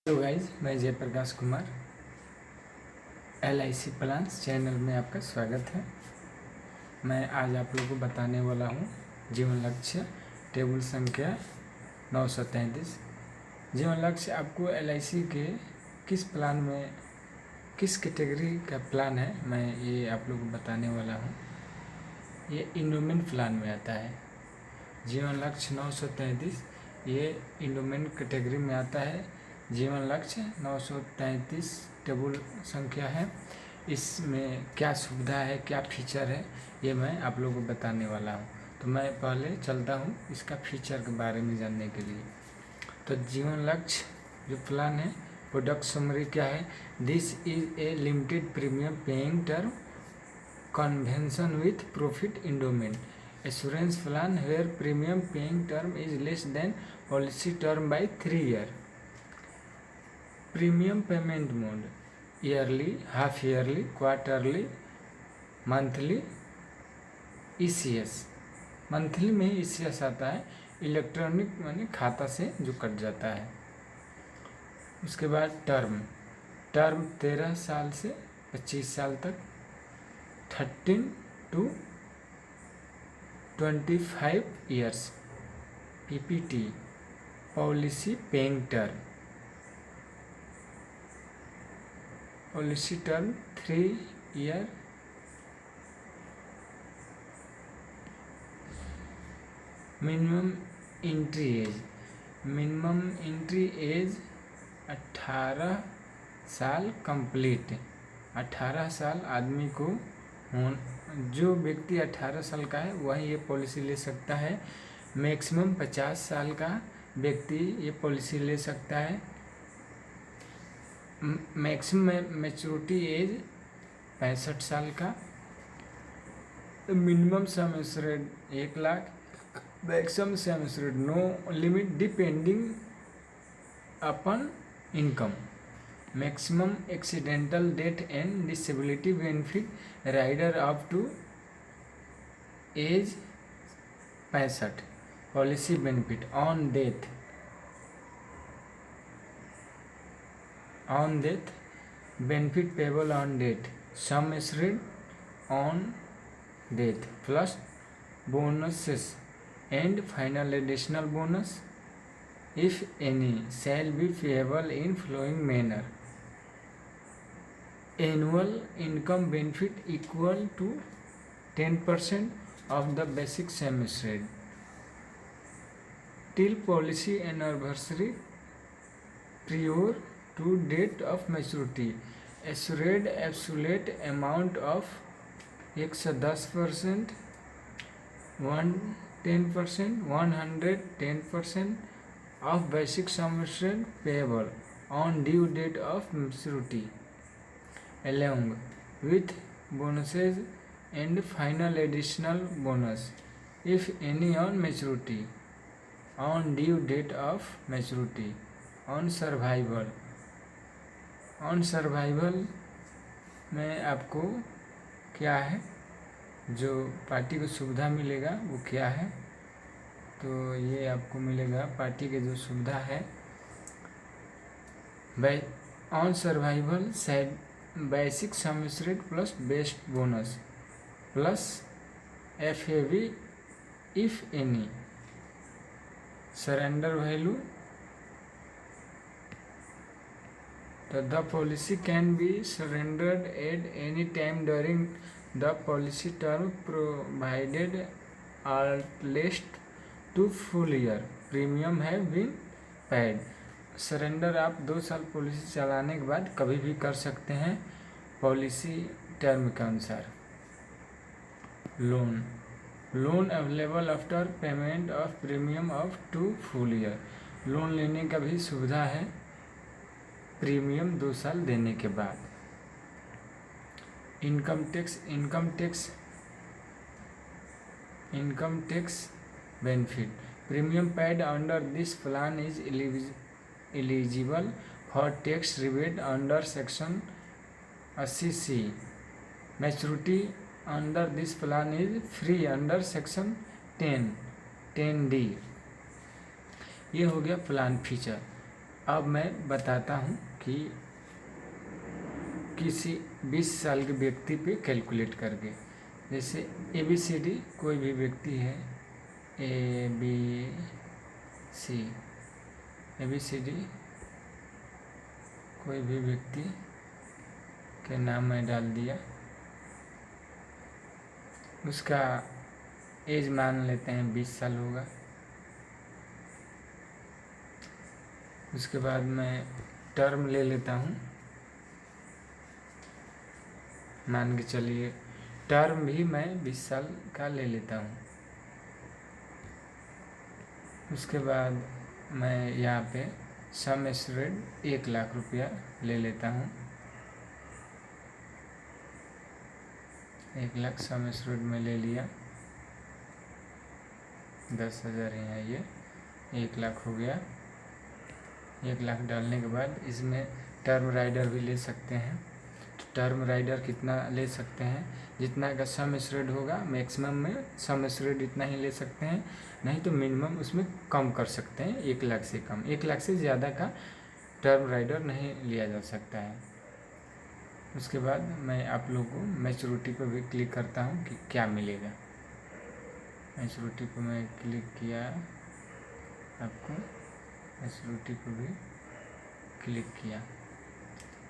Hello guys, मैं Jaiprakash Kumar LIC plans channel में आपका स्वागत है। मैं आज आप लोगों को बताने वाला हूँ जीवन लक्ष्य टेबल संख्या 933। जीवन लक्ष्य आपको LIC के किस प्लान में किस कैटेगरी का प्लान है, मैं ये आप लोगों को बताने वाला हूँ। ये इंडोमेंट प्लान में आता है। जीवन लक्ष्य 933 ये इंडोमेंट कैटेगरी में आता है। जीवन लक्ष्य 933 टेबल संख्या है। इसमें क्या सुविधा है, क्या फीचर है, ये मैं आप लोगों को बताने वाला हूँ। तो मैं पहले चलता हूँ इसका फीचर के बारे में जानने के लिए। तो जीवन लक्ष्य जो प्लान है, प्रोडक्ट समरी क्या है। This is a limited premium paying term convention with profit endowment assurance plan where premium paying term is less than policy term by 3 year. Premium payment mode yearly, half yearly, quarterly, monthly, ECS। Monthly में ECS आता है, electronic माने खाता से जो cut जाता है। उसके बाद टर्म 13 साल से 25 साल तक, 13 to 25 years. PPT policy paying term, policy term 3 year. Minimum entry age 18 साल कंप्लीट। 18 साल आदमी को जो व्यक्ति 18 साल का है वही ये पॉलिसी ले सकता है। मैक्सिमम 50 साल का व्यक्ति ये पॉलिसी ले सकता है। मैक्सिमम मैच्योरिटी एज 65 साल का। Minimum sum assured 1 lakh. Maximum sum assured no limit depending upon income. Maximum accidental death and disability benefit rider up to age 65। Policy benefit on death benefit payable on date, sum assured on death plus bonuses and final additional bonus if any shall be payable in following manner. Annual income benefit equal to 10% of the basic sum assured till policy anniversary prior to date of maturity. Assured absolute amount of 110%, 110%, 110% of basic sum assured payable on due date of maturity, along with bonuses and final additional bonus if any on maturity, on due date of maturity, on survival में आपको क्या है, जो party को सुविधा मिलेगा वो क्या है। तो ये आपको मिलेगा पार्टी के जो सुविधा है। On survival basic sum assured plus best bonus plus FAV if any. Surrender value the policy can be surrendered at any time during the policy term provided at least 2 full year premium have been paid। Surrender आप 2 साल policy चलाने के बाद कभी भी कर सकते हैं पॉलिसी टर्म के अनुसार। Loan available after payment of premium of 2 full year. Loan लेने का भी सुविधा है प्रीमियम 2 साल देने के बाद। Income tax benefit premium paid under this plan is eligible for tax rebate under section 80C। Maturity under this plan is free under section 10D। ये हो गया प्लान फीचर। अब मैं बताता हूँ कि किसी 20 साल के व्यक्ति पे कैलकुलेट करके, जैसे ABCD कोई भी व्यक्ति है, ABCD कोई भी व्यक्ति के नाम मैं डाल दिया, उसका एज मान लेते हैं 20 साल होगा। उसके बाद मैं टर्म ले लेता हूँ, मान के चलिए टर्म भी मैं 20 साल का ले लेता हूँ। उसके बाद मैं यहाँ पे सम एश्योर्ड 1 लाख रुपया ले लेता हूँ। 1 लाख सम एश्योर्ड में ले लिया, 10,000 है ये, 1 लाख हो गया। 1 लाख डालने के बाद इसमें टर्म राइडर भी ले सकते हैं। तो टर्म राइडर कितना ले सकते हैं, जितना का सम एश्योर्ड होगा मैक्सिमम में सम एश्योर्ड इतना ही ले सकते हैं, नहीं तो मिनिमम उसमें कम कर सकते हैं। 1 लाख से कम, 1 लाख से ज़्यादा का टर्म राइडर नहीं लिया जा सकता है। उसके बाद मैं आप लोगों को मैच्योरिटी पर भी क्लिक करता हूँ कि क्या मिलेगा। मैच्योरिटी पर मैं क्लिक किया, आपको मैच्योरिटी पर भी क्लिक किया,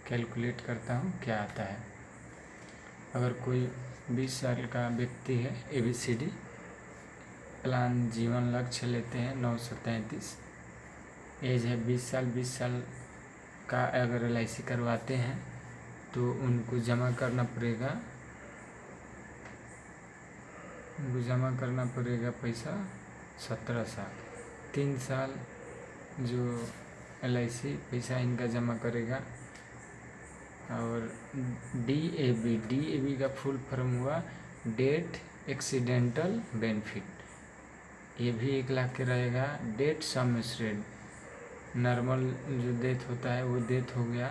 कैलकुलेट करता हूँ क्या आता है। अगर कोई 20 साल का व्यक्ति है, ABCD प्लान जीवन लक्ष्य लेते हैं 933, एज है 20 साल, 20 साल का अगर LIC करवाते हैं तो उनको जमा करना पड़ेगा पैसा 17 साल। 3 साल जो LIC पैसा इनका जमा करेगा। और DAB का फुल फॉर्म हुआ डेथ एक्सीडेंटल बेनिफिट, ये भी 1 लाख के रहेगा। डेथ सम एश्योर्ड, नॉर्मल जो डेथ होता है वो डेथ हो गया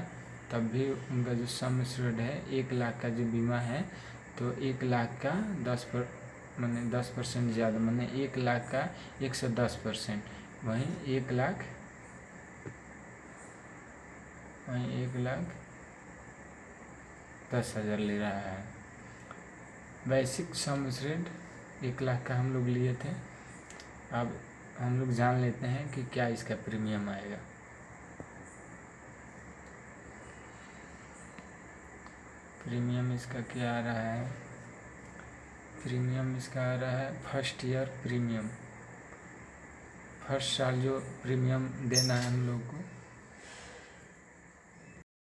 तब भी उनका जो सम एश्योर्ड है 1 लाख का जो बीमा है, तो 1 लाख का 10% ज़्यादा, माने 1 लाख का 110%, वहीं 1 लाख 10,000 ले रहा है। बेसिक सम एश्योर्ड 1 लाख का हम लोग लिए थे। अब हम लोग जान लेते हैं कि क्या इसका प्रीमियम आएगा। प्रीमियम इसका क्या आ रहा है, प्रीमियम इसका आ रहा है फर्स्ट ईयर प्रीमियम, फर्स्ट साल जो प्रीमियम देना है हम लोग को